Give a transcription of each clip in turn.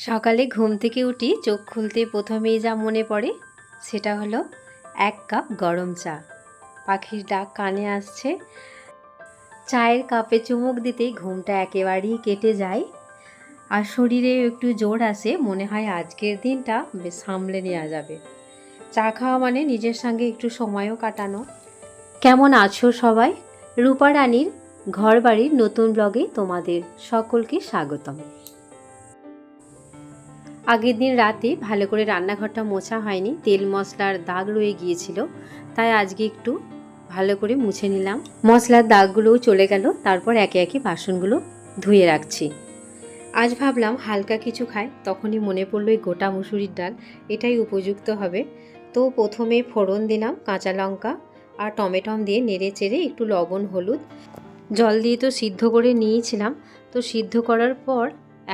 সকালে ঘুম থেকে উঠি, চোখ খুলতে প্রথমেই যা মনে পড়ে সেটা হলো 1 কাপ গরম চা। পাখির ডাক কানে আসছে, চায়ের কাপে চুমুক দিতেই ঘুমটা একেবারেই কেটে যায় আর শরীরে একটু জোর আসে, মনে হয় আজকের দিনটা বেশ সামলে নেওয়া যাবে। চা খাওয়া মানে নিজের সঙ্গে একটু সময়ও কাটানো। কেমন আছো সবাই? রূপা রানীর ঘর বাড়ির নতুন ব্লগে তোমাদের সকলকে স্বাগতম। আগের দিন রাতে ভালো করে রান্নাঘরটা মোছা হয়নি, তেল মশলার দাগ রয়ে গিয়েছিল, তাই আজকে একটু ভালো করে মুছে নিলাম। মশলার দাগগুলোও চলে গেল। তারপর একে একে বাসনগুলো ধুয়ে রাখছি। আজ ভাবলাম হালকা কিছু খাই, তখনই মনে পড়লো এই গোটা মুসুরির ডাল, এটাই উপযুক্ত হবে। তো প্রথমে ফোড়ন দিলাম কাঁচা লঙ্কা আর টমেটো দিয়ে নেড়ে চেড়ে একটু লবণ হলুদ জল দিয়ে তো সিদ্ধ করে নিয়েছিলাম। তো সিদ্ধ করার পর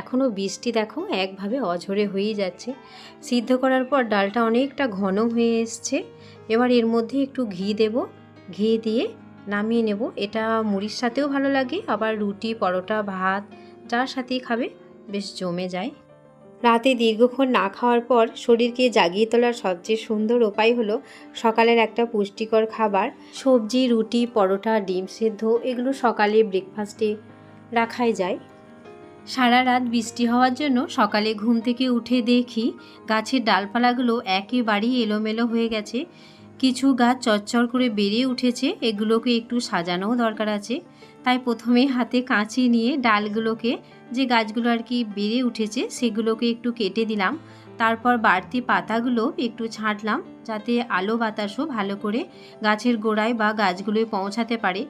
এখনও বৃষ্টি দেখো একভাবে অঝরে হয়েই যাচ্ছে। সিদ্ধ করার পর ডালটা অনেকটা ঘন হয়ে এসছে। এবার এর মধ্যে একটু ঘি দেব, ঘি দিয়ে নামিয়ে নেব। এটা মুড়ির সাথেও ভালো লাগে, আবার রুটি পরোটা ভাত যার সাথেই খাবে বেশ জমে যায়। রাতে দীর্ঘক্ষণ না খাওয়ার পর শরীরকে জাগিয়ে তোলার সবচেয়ে সুন্দর উপায় হলো সকালের একটা পুষ্টিকর খাবার। সবজি, রুটি, পরোটা, ডিম সেদ্ধ এগুলো সকালে ব্রেকফাস্টে রাখাই যায়। সারা রাত বৃষ্টি হওয়ার জন্য সকালে ঘুম থেকে উঠে দেখি গাছের ডালপালাগুলো একেবারেই এলোমেলো হয়ে গেছে। কিছু গাছ চচ্চর করে বেড়ে উঠেছে, এগুলোকে একটু সাজানোও দরকার আছে। তাই প্রথমে হাতে কাঁচি নিয়ে ডালগুলোকে, যে গাছগুলো আর কি বেড়ে উঠেছে সেগুলোকে একটু কেটে দিলাম। তারপর বাড়তি পাতাগুলো একটু ছাঁটলাম, যাতে আলো বাতাসও ভালো করে গাছের গোড়ায় বা গাছগুলোয় পৌঁছাতে পারে।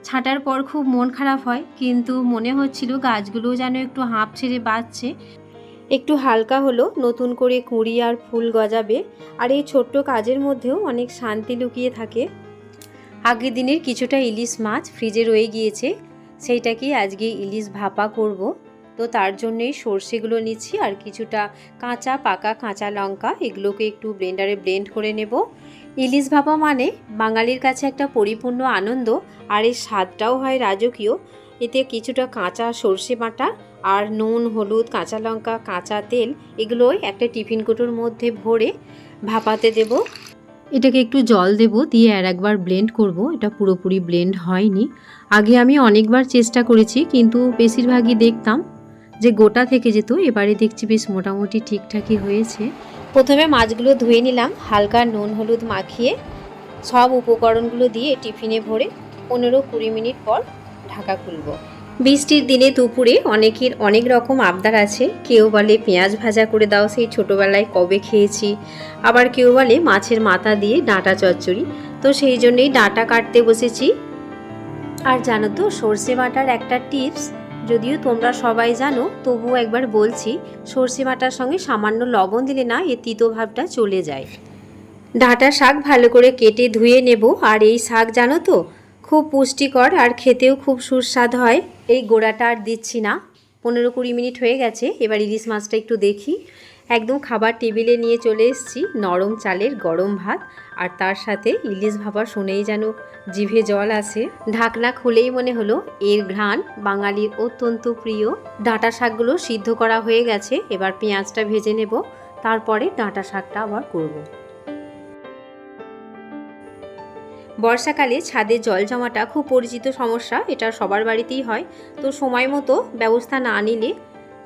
ছাঁটার পর খুব মন খারাপ হয়, কিন্তু মনে হচ্ছিল গাছগুলো যেন একটু হাঁপ ছেড়ে বাঁচছে, একটু হালকা হলো, নতুন করে কুঁড়ি আর ফুল গজাবে। আর এই ছোট্ট কাজের মধ্যেও অনেক শান্তি লুকিয়ে থাকে। আগের দিনের কিছুটা ইলিশ মাছ ফ্রিজে রয়ে গিয়েছে, সেইটাকেই আজকে ইলিশ ভাপা করব। তো তার জন্যেই সর্ষেগুলো নিচ্ছি আর কিছুটা পাকা কাঁচা লঙ্কা, এগুলোকে একটু ব্লেন্ডারে ব্লেন্ড করে নেব। ইলিশ ভাপা মানে বাঙালির কাছে একটা পরিপূর্ণ আনন্দ, আর এর স্বাদটাও হয় রাজকীয়। এতে কিছুটা কাঁচা সর্ষে বাটা আর নুন, হলুদ, কাঁচা লঙ্কা, কাঁচা তেল এগুলোই একটা টিফিন কৌটোর মধ্যে ভরে ভাপাতে দেব। এটাকে একটু জল দেব, দিয়ে আর একবার ব্লেন্ড করব। এটা পুরোপুরি ব্লেন্ড হয়নি। আগে আমি অনেকবার চেষ্টা করেছি, কিন্তু বেশিরভাগই দেখতাম যে গোটা থেকে যেত। এবারে দেখছি বেশ মোটামুটি ঠিকঠাকই হয়েছে। প্রথমে মাছগুলো ধুয়ে নিলাম, হালকা নুন হলুদ মাখিয়ে সব উপকরণগুলো দিয়ে টিফিনে ভরে 15-20 মিনিট পর ঢাকা খুলব। বৃষ্টির দিনে দুপুরে অনেকের অনেক রকম আবদার আছে। কেউ বলে পেঁয়াজ ভাজা করে দাও, সেই ছোটোবেলায় কবে খেয়েছি। আবার কেউ বলে মাছের মাথা দিয়ে ডাঁটা চচ্চড়ি। তো সেই জন্যেই ডাঁটা কাটতে বসেছি। আর জানো তো, সর্ষে বাটার একটা টিপস, যদিও তোমরা সবাই জানো তবুও একবার বলছি, সর্ষে বাটার সঙ্গে সামান্য লবণ দিলে না এর তিতো ভাবটা চলে যায়। ডাঁটা শাক ভালো করে কেটে ধুয়ে নেব। আর এই শাক জানো তো খুব পুষ্টিকর আর খেতেও খুব সুস্বাদ হয়। এই গোড়াটা আর দিচ্ছি না। 15-20 মিনিট হয়ে গেছে। এবার ইলিশ মাছটা একটু দেখি। একদম খাবার টেবিলে নিয়ে চলে এসেছি। নরম চালের গরম ভাত আর তার সাথে ইলিশ ভাপা শুনেই যেন জিভে জল আসে। ঢাকনা খুলেই মনে হলো এর ঘ্রাণ বাঙালির অত্যন্ত প্রিয়। ডাঁটা শাকগুলো সিদ্ধ করা হয়ে গেছে। এবার পেঁয়াজটা ভেজে নেব, তারপরে ডাঁটা শাকটা আবার করব। বর্ষাকালে ছাদে জল জমাটা খুব পরিচিত সমস্যা, এটা সবার বাড়িতেই হয়। তো সময় মতো ব্যবস্থা না নিলে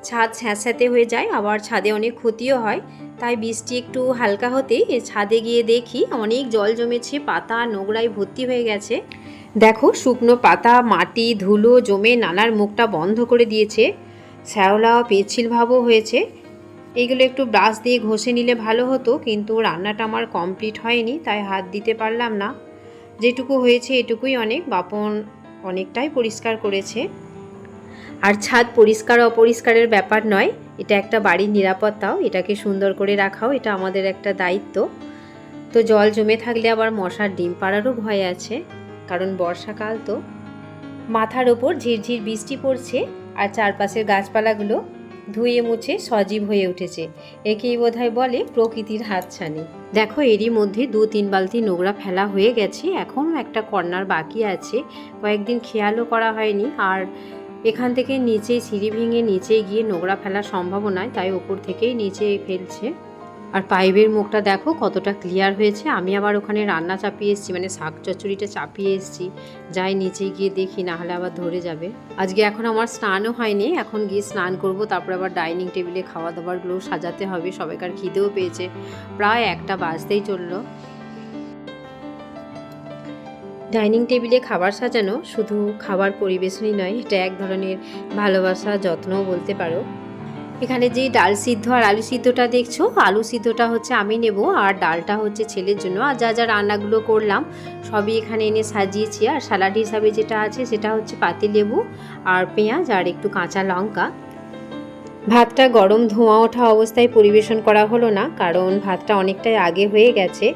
ছাদ স্যাঁতস্যাঁতে হয়ে যায়, আবার ছাদে অনেক ক্ষতিও হয়। তাই বৃষ্টি একটু হালকা হতেই ছাদে গিয়ে দেখি অনেক জল জমেছে, পাতা নোংরায় ভর্তি হয়ে গেছে। দেখো শুকনো পাতা, মাটি, ধুলো জমে নালার মুখটা বন্ধ করে দিয়েছে। শ্যাওলা পিচ্ছিল ভাবও হয়েছে। এইগুলো একটু ব্রাশ দিয়ে ঘষে নিলে ভালো হতো, কিন্তু রান্নাটা আমার কমপ্লিট হয়নি, তাই হাত দিতে পারলাম না। যেটুকু হয়েছে এটুকুই অনেক। বাপন অনেকটাই পরিষ্কার করেছে। আর ছাদ পরিষ্কার অপরিষ্কারের ব্যাপার নয়, এটা একটা বাড়ির নিরাপত্তাও, এটাকে সুন্দর করে রাখাও এটা আমাদের একটা দায়িত্ব। তো জল জমে থাকলে আবার মশার ডিম পাড়ারও ভয় আছে, কারণ বর্ষাকাল তো। মাথার ওপর ঝিরঝির বৃষ্টি পড়ছে আর চারপাশের গাছপালাগুলো ধুয়ে মুছে সজীব হয়ে উঠেছে। একেই বোধহয় বলে প্রকৃতির হাতছানি। দেখো এরই মধ্যে 2-3 বালতি নোংরা ফেলা হয়ে গেছে, এখন একটা কর্নার বাকি আছে। কয়েকদিন খেয়ালও করা হয়নি। আর এখান থেকে নিচে সিঁড়ি ভেঙে নিচে গিয়ে নোংরা ফেলার সম্ভাবনায়, তাই ওপর থেকেই নিচে ফেলছে। আর পাইপের মুখটা দেখো কতটা ক্লিয়ার হয়েছে। আমি আবার ওখানে রান্না চাপিয়ে এসেছি, মানে শাক চচ্চড়িটা চাপিয়ে এসেছি, যাই নিচে গিয়ে দেখি, না হলে আবার ধরে যাবে। আজকে এখন আমার স্নানও হয়নি, এখন গিয়ে স্নান করব, তারপর আবার ডাইনিং টেবিলে খাওয়া দাওয়ারগুলো সাজাতে হবে। সবাইকার খিদেও পেয়েছে, প্রায় 1টা বাজতেই চললো। ডাইনিং টেবিলে খাবার সাজানো শুধু খাবার পরিবেশনই নয়, এটা এক ধরনের ভালোবাসা, যত্নও বলতে পারো। এখানে যে ডাল সিদ্ধ আর আলু সিদ্ধটা দেখছো, আলু সিদ্ধটা হচ্ছে আমি নেব, আর ডালটা হচ্ছে ছেলের জন্য। আর যা যা রান্নাগুলো করলাম সবই এখানে এনে সাজিয়েছি। আর স্যালাড হিসাবে যেটা আছে সেটা হচ্ছে পাতিলেবু আর পেঁয়াজ আর একটু কাঁচা লঙ্কা। ভাতটা গরম ধোঁয়া ওঠা অবস্থায় পরিবেশন করা হলো না, কারণ ভাতটা অনেকটাই আগে হয়ে গেছে।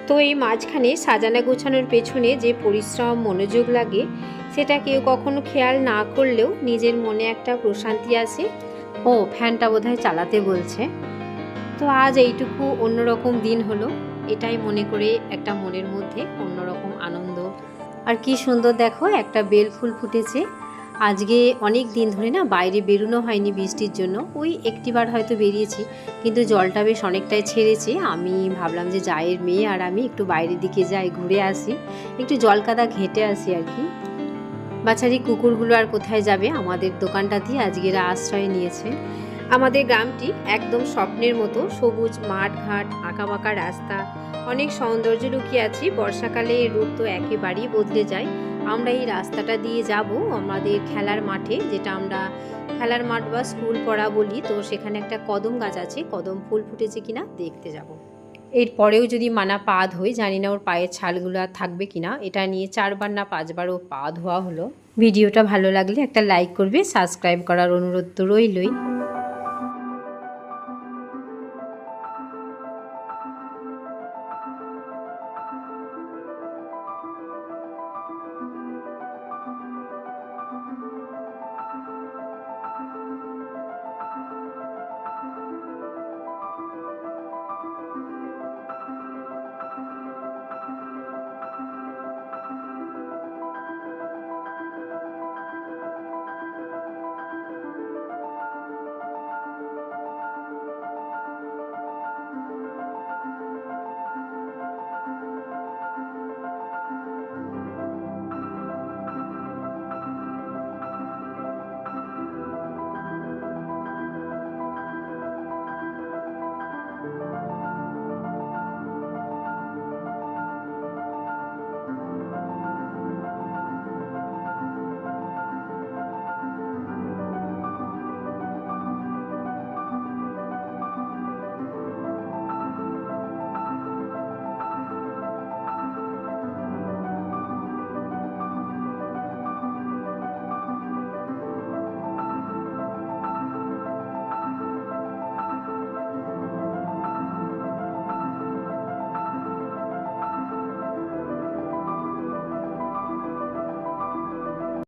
তো এই মাঝখানে সাজানো গোছানোর পেছনে যে পরিশ্রম, মনোযোগ লাগে, সেটা কেউ কখনো খেয়াল না করলেও নিজের মনে একটা প্রশান্তি আসে। ও ফ্যানটা বোধহয় চালাতে বলছে। তো আজ এইটুকু অন্যরকম দিন হলো, এটাই মনে করে একটা মনের মধ্যে অন্যরকম আনন্দ। আর কি সুন্দর দেখো, একটা বেল ফুল ফুটেছে। আজকে অনেক দিন ধরে না বাইরে বেরোনো হয়নি বৃষ্টির জন্য, ওই একটিবার হয়তো বেরিয়েছি, কিন্তু জলটা বেশ অনেকটাই ছেড়েছে। আমি ভাবলাম যে জায়ের মেয়ে আর আমি একটু বাইরের দিকে যাই, ঘুরে আসি, একটু জল কাদা ঘেঁটে আসি আর কি। বাছারি কুকুরগুলো আর কোথায় যাবে, আমাদের দোকানটাতেই আজকের আশ্রয় নিয়েছে। আমাদের গ্রামটি একদম স্বপ্নের মতো, সবুজ মাঠ ঘাট, আঁকাবাঁকা রাস্তা, অনেক সৌন্দর্য লুকিয়ে আছে। বর্ষাকালে এর রূপ তো একেবারেই বদলে যায়। আমরা এই রাস্তাটা দিয়ে যাব আমাদের খেলার মাঠে, যেটা আমরা খেলার মাঠ বা স্কুল পড়া বলি। তো সেখানে একটা কদম গাছ আছে, কদম ফুল ফুটেছে কিনা দেখতে যাব। এরপরেও যদি মানা পা ধোয়, জানি না ওর পায়ের ছালগুলো আর থাকবে কিনা। এটা নিয়ে 4বার না 5বার ও পা ধোয়া হলো। ভিডিওটা ভালো লাগলে একটা লাইক করবে, সাবস্ক্রাইব করার অনুরোধ তো রইলই।